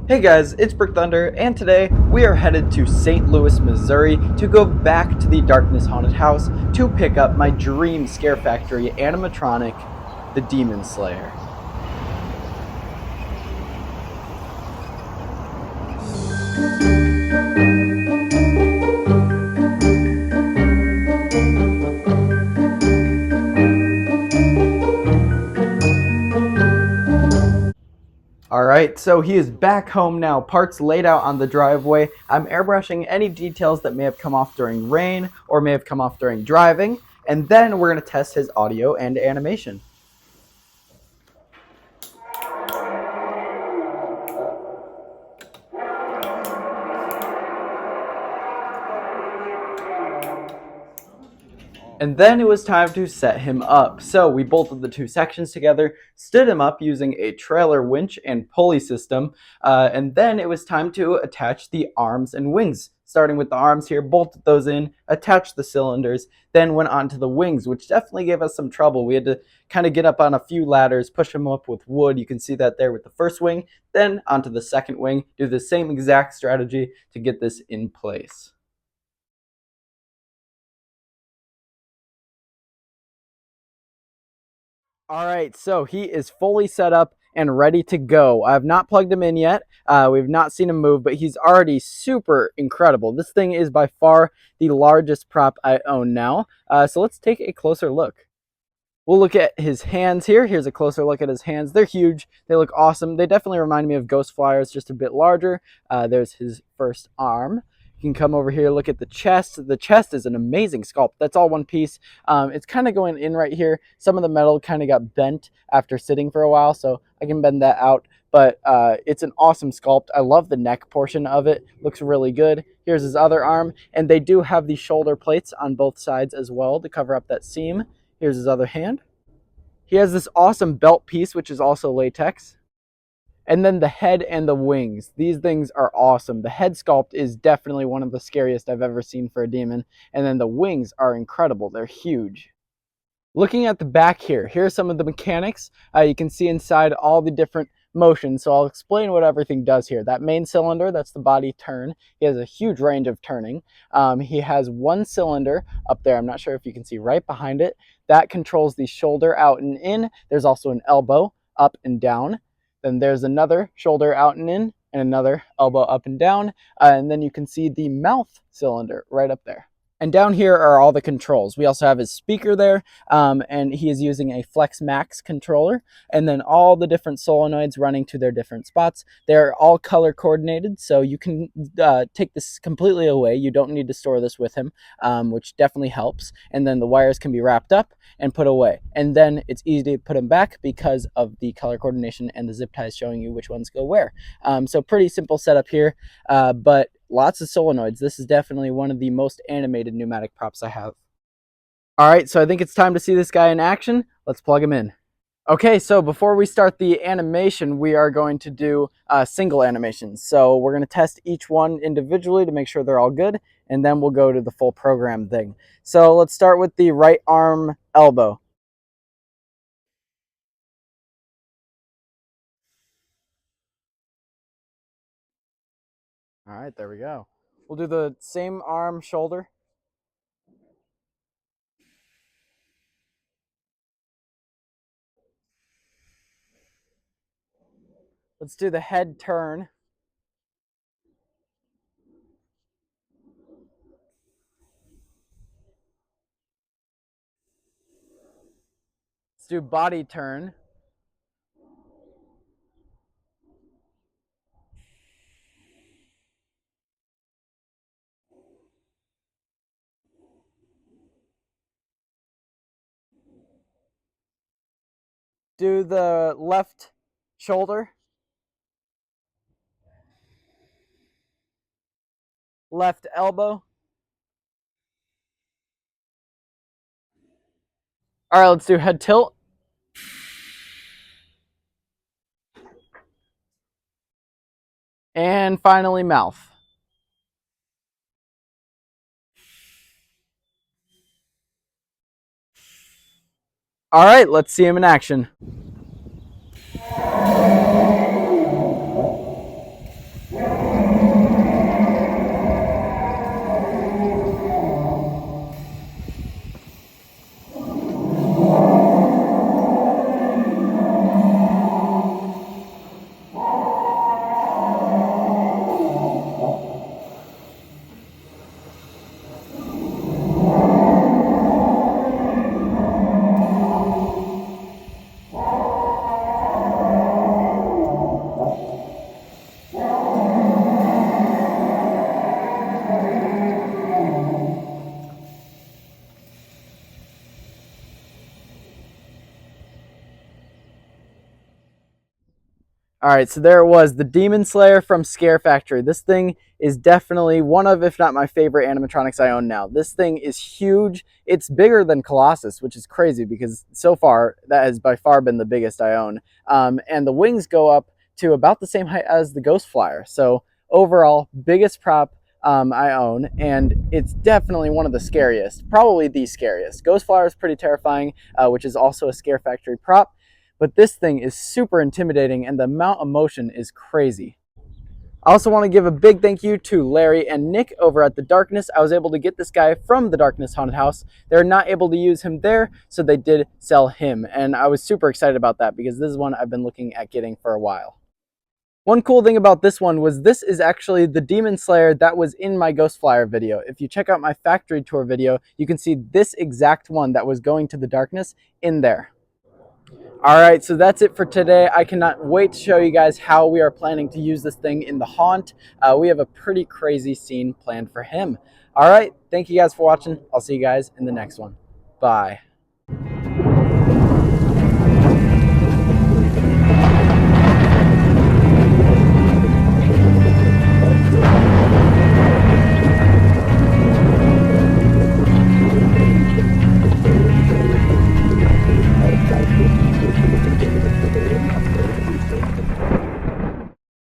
Hey guys, it's Brick Thunder, and today we are headed to St. Louis, Missouri to go back to the Darkness Haunted House to pick up my dream ScareFactory animatronic, the Demon Slayer. Alright, so he is back home now, parts laid out on the driveway. I'm airbrushing any details that may have come off during rain or may have come off during driving, and then we're going to test his audio and animation. And then it was time to set him up. So we bolted the two sections together, stood him up using a trailer winch and pulley system, and then it was time to attach the arms and wings. Starting with the arms here, bolted those in, attached the cylinders, then went on to the wings, which definitely gave us some trouble. We had to kind of get up on a few ladders, push them up with wood. You can see that there with the first wing, then onto the second wing, do the same exact strategy to get this in place. All right, so he is fully set up and ready to go. I have not plugged him in yet. We've not seen him move, but he's already super incredible. This thing is by far the largest prop I own now. So let's take a closer look. We'll look at his hands here. Here's a closer look at his hands. They're huge. They look awesome. They definitely remind me of Ghost Flyers, just a bit larger. There's his first arm. You can come over here, look at the chest. The chest is an amazing sculpt. That's all one piece. It's kind of going in right here. Some of the metal kind of got bent after sitting for a while, so I can bend that out. But it's an awesome sculpt. I love the neck portion of it. Looks really good. Here's his other arm, and they do have the shoulder plates on both sides as well to cover up that seam. Here's his other hand. He has this awesome belt piece, which is also latex. And then the head and the wings. These things are awesome. The head sculpt is definitely one of the scariest I've ever seen for a demon. And then the wings are incredible. They're huge. Looking at the back here, here's some of the mechanics. You can see inside all the different motions. So I'll explain what everything does here. That main cylinder, that's the body turn. He has a huge range of turning. He has one cylinder up there. I'm not sure if you can see right behind it. That controls the shoulder out and in. There's also an elbow up and down. Then there's another shoulder out and in and another elbow up and down. And then you can see the mouth cylinder right up there. And down here are all the controls. We also have his speaker there, and he is using a Flex Max controller, and then all the different solenoids running to their different spots. They're all color coordinated, so you can take this completely away. You don't need to store this with him, which definitely helps. And then the wires can be wrapped up and put away. And then it's easy to put them back because of the color coordination and the zip ties showing you which ones go where. So pretty simple setup here, but lots of solenoids. This is definitely one of the most animated pneumatic props I have. All right, so I think it's time to see this guy in action. Let's plug him in. Okay, so before we start the animation, we are going to do single animations. So we're going to test each one individually to make sure they're all good, and then we'll go to the full program thing. So let's start with the right arm elbow. All right, there we go. We'll do the same arm shoulder. Let's do the head turn. Let's do body turn. Do the left shoulder. Left elbow. All right, let's do head tilt. And finally, mouth. All right, let's see him in action. All right, so there it was, the Demon Slayer from ScareFactory. This thing is definitely one of, if not my favorite animatronics I own now. This thing is huge. It's bigger than Colossus, which is crazy because so far that has by far been the biggest I own. And the wings go up to about the same height as the Ghost Flyer. So overall, biggest prop I own, and it's definitely one of the scariest, probably the scariest. Ghost Flyer is pretty terrifying, which is also a ScareFactory prop. But this thing is super intimidating and the amount of motion is crazy. I also want to give a big thank you to Larry and Nick over at The Darkness. I was able to get this guy from The Darkness Haunted House. They're not able to use him there, so they did sell him. And I was super excited about that because this is one I've been looking at getting for a while. One cool thing about this one was this is actually the Demon Slayer that was in my Ghost Flyer video. If you check out my factory tour video, you can see this exact one that was going to The Darkness in there. All right, so that's it for today. I cannot wait to show you guys how we are planning to use this thing in the haunt. We have a pretty crazy scene planned for him. All right, thank you guys for watching. I'll see you guys in the next one. Bye.